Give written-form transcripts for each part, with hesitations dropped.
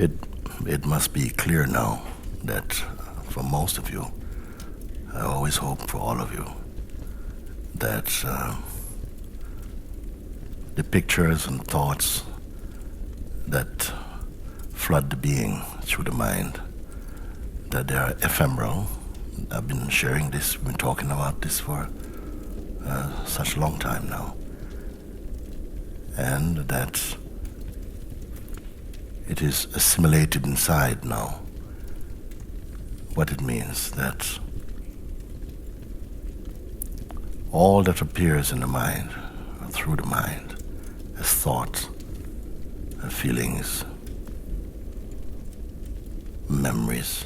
It, it must be clear now that for most of you, I always hope for all of you, that the pictures and thoughts that flood the being through the mind, that they are ephemeral. I've been sharing this, been talking about this for such a long time now. And that it is assimilated inside now. What it means that all that appears in the mind, or through the mind, as thoughts, feelings, memories,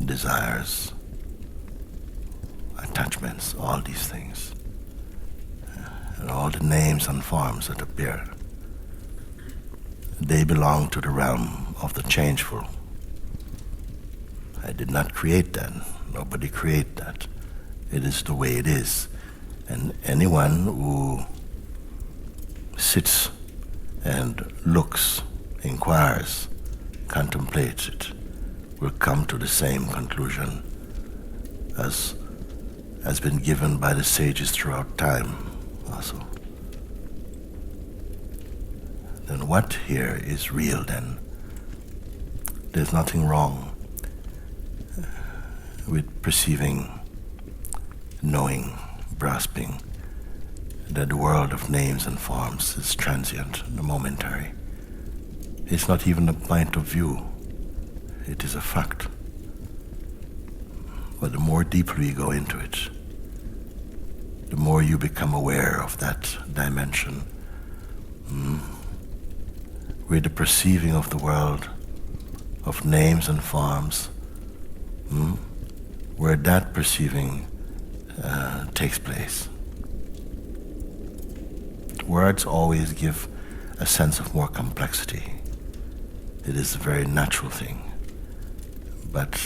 desires, attachments, all these things, and all the names and forms that appear, they belong to the realm of the changeful. I did not create that. Nobody created that. It is the way it is. And anyone who sits and looks, inquires, contemplates it, will come to the same conclusion as has been given by the sages throughout time also. Then what here is real then? There's nothing wrong with perceiving, knowing, grasping that the world of names and forms is transient, momentary. It's not even a point of view. It is a fact. But the more deeply you go into it, the more you become aware of that dimension, where the perceiving of the world, of names and forms, where that perceiving takes place. Words always give a sense of more complexity. It is a very natural thing. But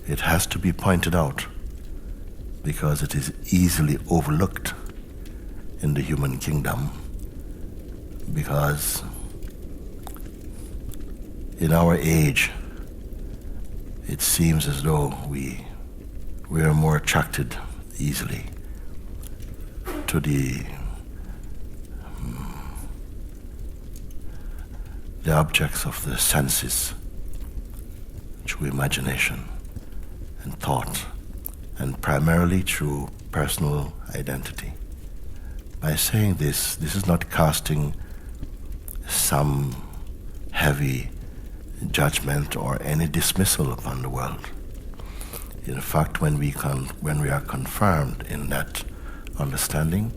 it has to be pointed out because it is easily overlooked in the human kingdom, because in our age it seems as though we are more attracted easily to the objects of the senses through imagination and thought, and primarily through personal identity. By saying this is not casting some heavy judgment or any dismissal upon the world. In fact, when we are confirmed in that understanding,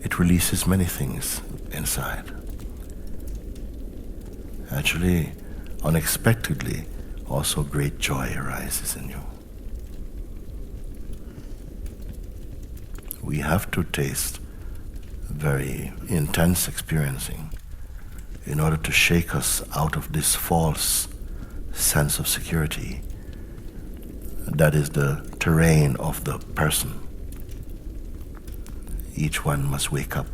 it releases many things inside. Actually, unexpectedly, also great joy arises in you. We have to taste very intense experiencing in order to shake us out of this false sense of security that is the terrain of the person. Each one must wake up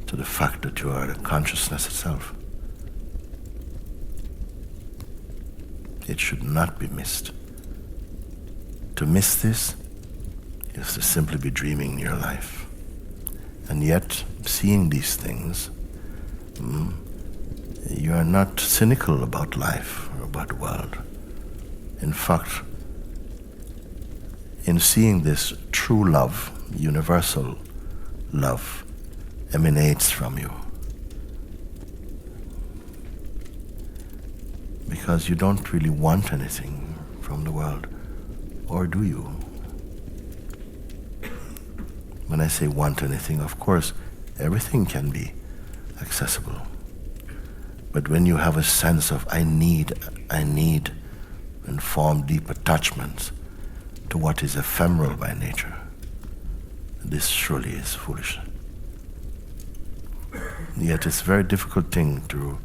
to the fact that you are the consciousness itself. It should not be missed. To miss this is to simply be dreaming your life. And yet, seeing these things, you are not cynical about life or about the world. In fact, in seeing this, true love, universal love, emanates from you. Because you don't really want anything from the world, or do you? When I say want anything, of course, everything can be accessible. But when you have a sense of I need, and form deep attachments to what is ephemeral by nature, this surely is foolish. Yet it's a very difficult thing to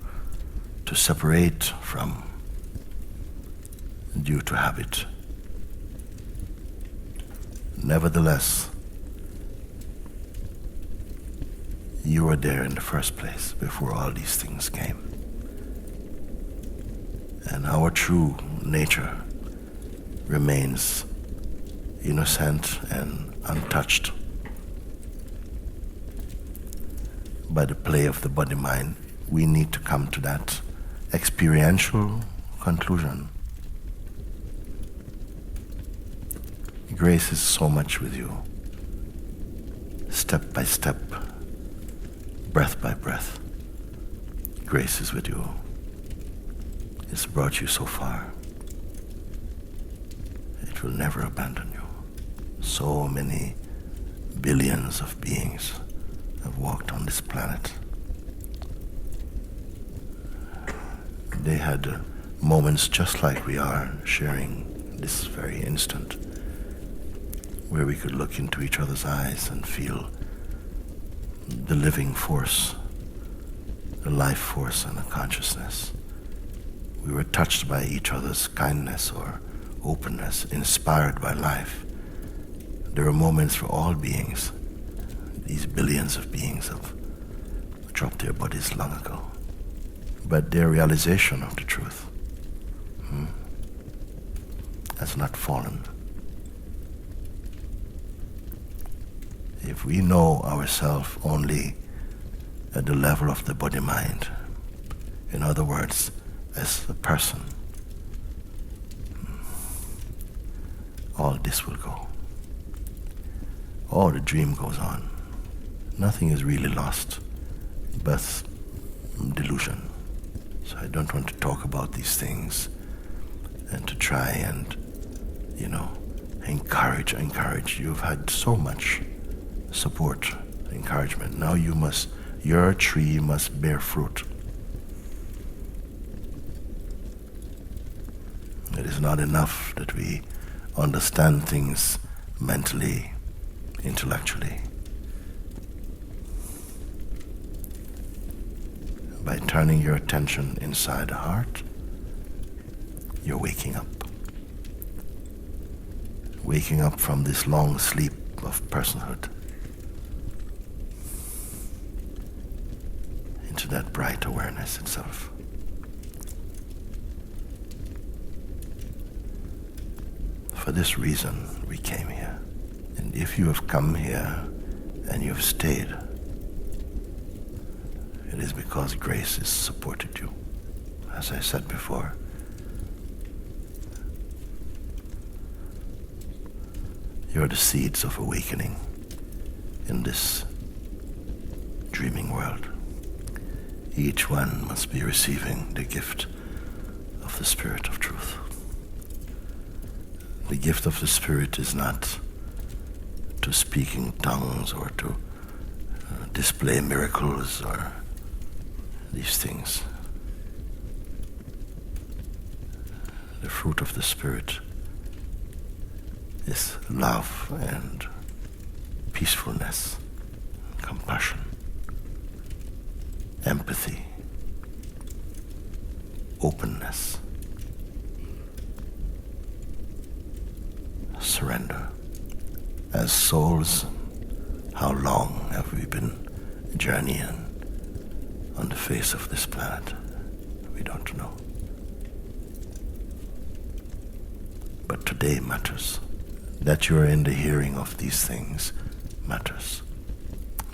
separate from due to habit. Nevertheless, You were there in the first place before all these things came. And our true nature remains innocent and untouched by the play of the body-mind. We need to come to that experiential conclusion. Grace is so much with you, step by step, breath by breath. Grace is with you. It's brought you so far. It will never abandon you. So many billions of beings have walked on this planet. They had moments just like we are sharing this very instant, where we could look into each other's eyes and feel the living force, the life force and the consciousness. We were touched by each other's kindness or openness, inspired by life. There are moments for all beings. These billions of beings have dropped their bodies long ago. But their realization of the truth has not fallen. If we know ourselves only at the level of the body-mind, in other words, as a person, all this will go. All the dream goes on. Nothing is really lost, but delusion. So I don't want to talk about these things and to try and, encourage. You've had so much support, encouragement. Now your tree must bear fruit. It is not enough that we understand things mentally, intellectually. By turning your attention inside the heart, you're waking up. Waking up from this long sleep of personhood into that bright awareness itself. For this reason, we came here. And if you have come here and you have stayed, it is because grace has supported you. As I said before, you're the seeds of awakening in this dreaming world. Each one must be receiving the gift of the Spirit of Truth. The gift of the Spirit is not to speak in tongues or to display miracles or these things. The fruit of the Spirit is love and peacefulness, compassion, empathy, openness, surrender. As souls, how long have we been journeying on the face of this planet? We don't know. But today matters. That you are in the hearing of these things matters.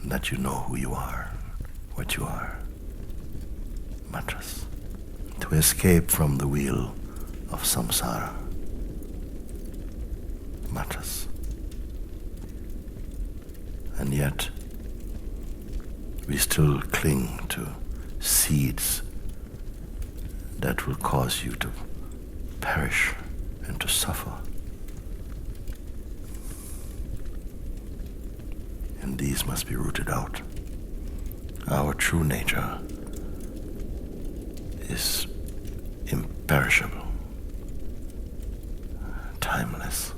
That you know who you are, what you are, matters. To escape from the wheel of samsara matters. And yet, we still cling to seeds that will cause you to perish and to suffer. And these must be rooted out. Our true nature is imperishable, timeless.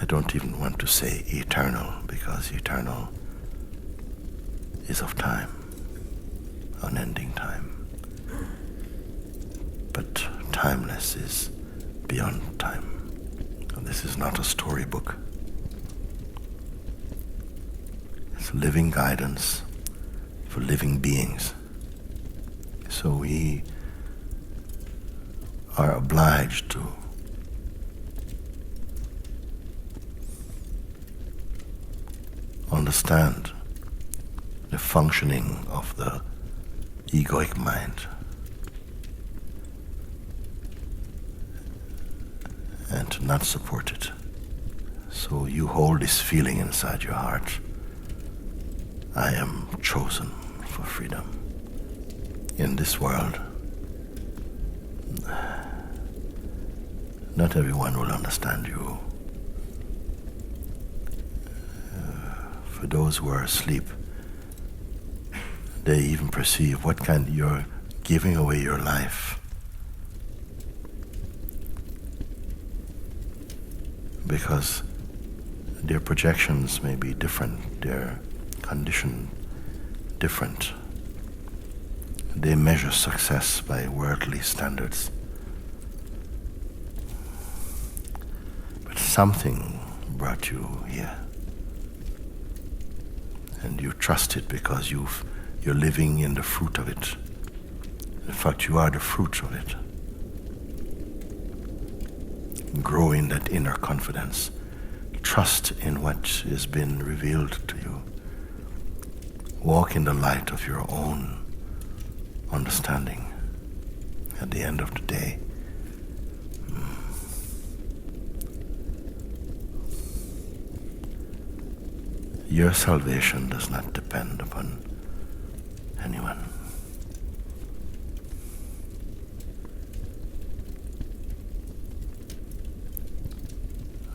I don't even want to say eternal, because eternal is of time, unending time. But timeless is beyond time. And this is not a storybook. It's living guidance for living beings. So we are obliged to understand the functioning of the egoic mind and to not support it. So you hold this feeling inside your heart. I am chosen for freedom. In this world, not everyone will understand you. For those who are asleep, they even perceive what kind you're giving away your life. Because their projections may be different, their condition different. They measure success by worldly standards. But something brought you here. And you trust it because you're living in the fruit of it. In fact, you are the fruit of it. Grow in that inner confidence. Trust in what has been revealed to you. Walk in the light of your own understanding. At the end of the day, your salvation does not depend upon anyone.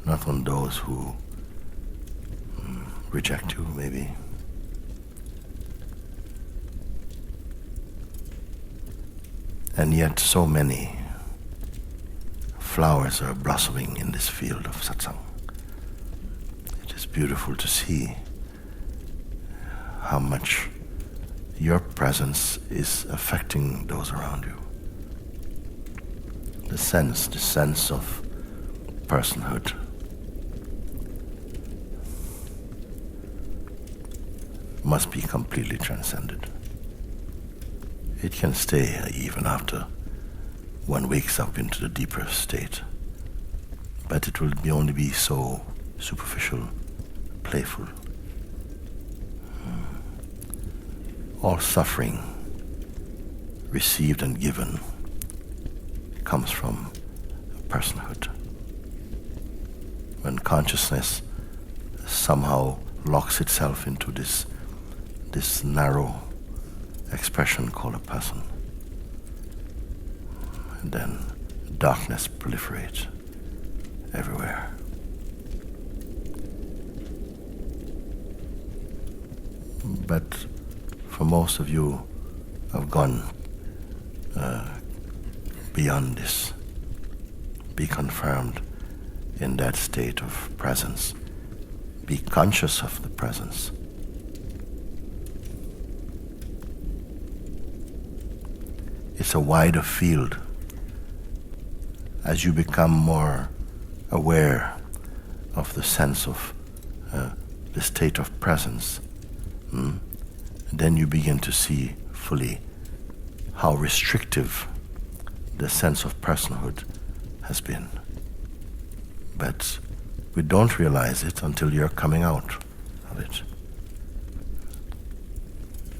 Not on those who reject you, maybe. And yet so many flowers are blossoming in this field of satsang. It is beautiful to see how much your presence is affecting those around you. The sense of personhood. Must be completely transcended. It can stay even after one wakes up into the deeper state, but it will only be so superficial, playful. All suffering, received and given, comes from personhood. When consciousness somehow locks itself into this narrow expression called a person, and then darkness proliferates everywhere. But for most of you have gone beyond this. Be confirmed in that state of presence. Be conscious of the presence. It's a wider field. As you become more aware of the sense of the state of presence, then you begin to see fully how restrictive the sense of personhood has been. But we don't realize it until you're coming out of it.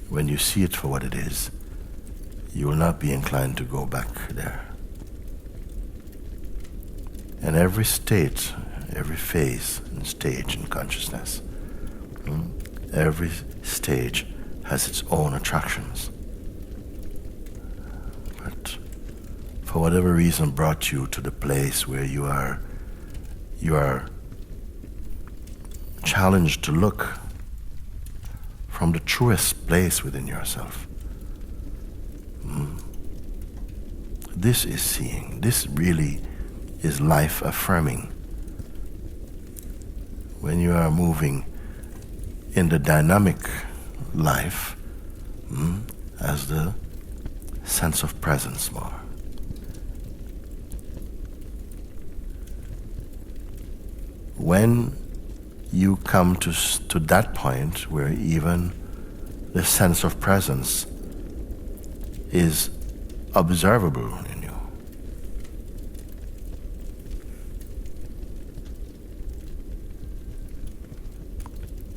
When you see it for what it is, you will not be inclined to go back there. And every state, every phase and stage in consciousness, every stage has its own attractions. But for whatever reason brought you to the place where you are challenged to look from the truest place within yourself. This is seeing. This really is life affirming. When you are moving in the dynamic life as the sense of presence more. When you come to that point where even the sense of presence is observable in you.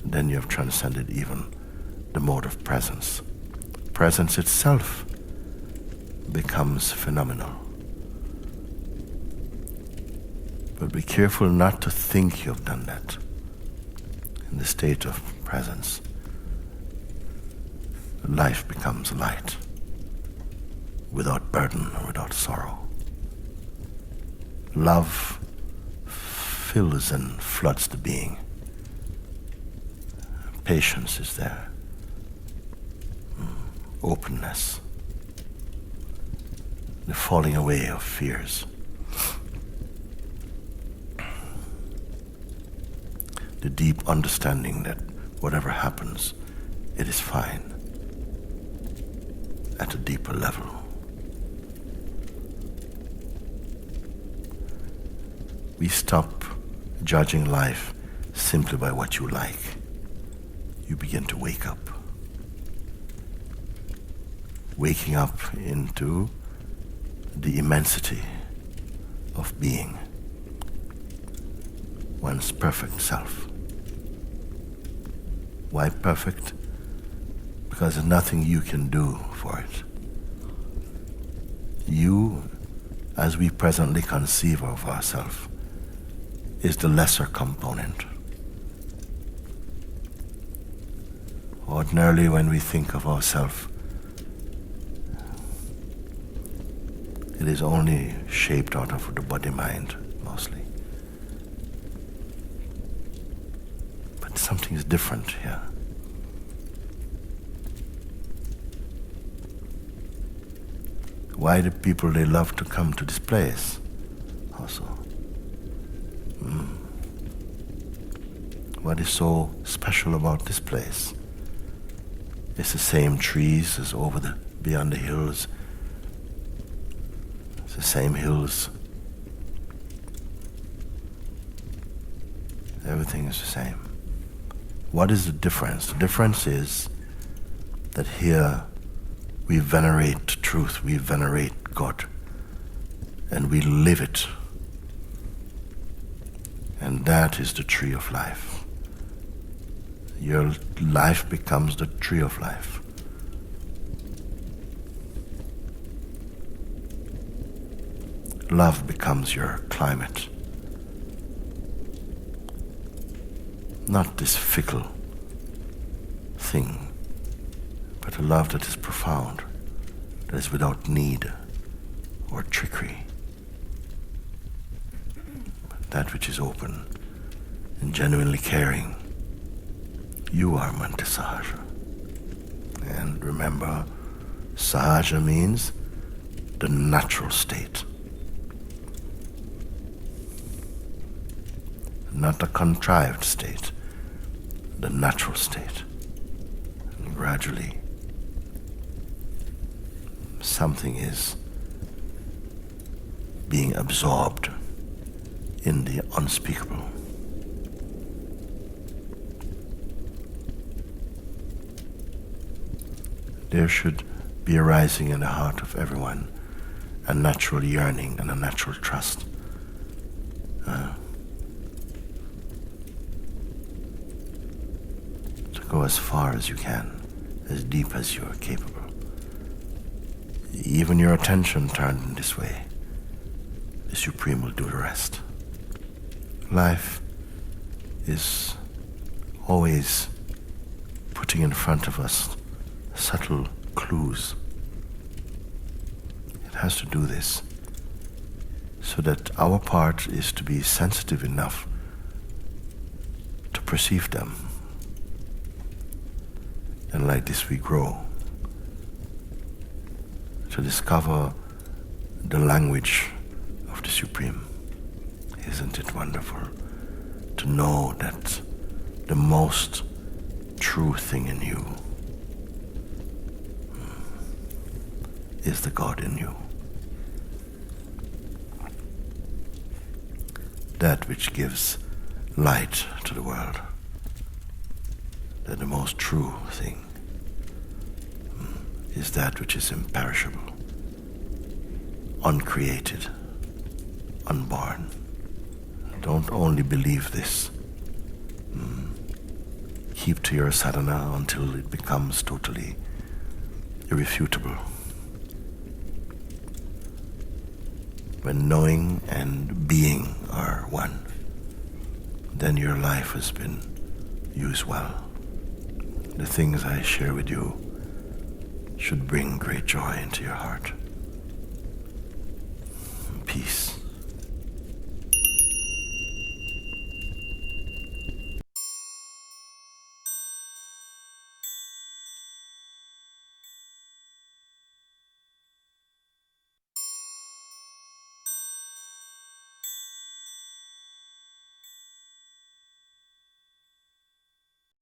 Then you have transcended even the mode of presence. Presence itself becomes phenomenal. But be careful not to think you've done that. In the state of presence, life becomes light, without burden or without sorrow. Love fills and floods the being. Patience is there. Openness. The falling away of fears. The deep understanding that whatever happens, it is fine at a deeper level. We stop judging life simply by what you like. You begin to wake up. Waking up into the immensity of being, one's perfect self. Why perfect? Because there's nothing you can do for it. You, as we presently conceive of ourselves, is the lesser component. Ordinarily, when we think of ourselves, it is only shaped out of the body-mind, mostly. But something is different here. Why do people, they love to come to this place also? What is so special about this place? It's the same trees as beyond the hills. It's the same hills. Everything is the same. What is the difference? The difference is that here we venerate truth, we venerate God, and we live it. And that is the tree of life. Your life becomes the tree of life. Love becomes your climate. Not this fickle thing, but a love that is profound, that is without need or trickery. But that which is open and genuinely caring. You are Mantra Sahaja. And remember, Sahaja means the natural state. Not a contrived state, the natural state. And gradually, something is being absorbed in the unspeakable. There should be arising in the heart of everyone a natural yearning and a natural trust. To go as far as you can, as deep as you are capable. Even your attention turned in this way, the Supreme will do the rest. Life is always putting in front of us subtle clues. It has to do this so that our part is to be sensitive enough to perceive them. And like this we grow to discover the language of the Supreme. Isn't it wonderful to know that the most true thing in you is the God in you. That which gives light to the world. That the most true thing is that which is imperishable, uncreated, unborn. Don't only believe this. Keep to your sadhana until it becomes totally irrefutable. When knowing and being are one, then your life has been used well. The things I share with you should bring great joy into your heart. Peace.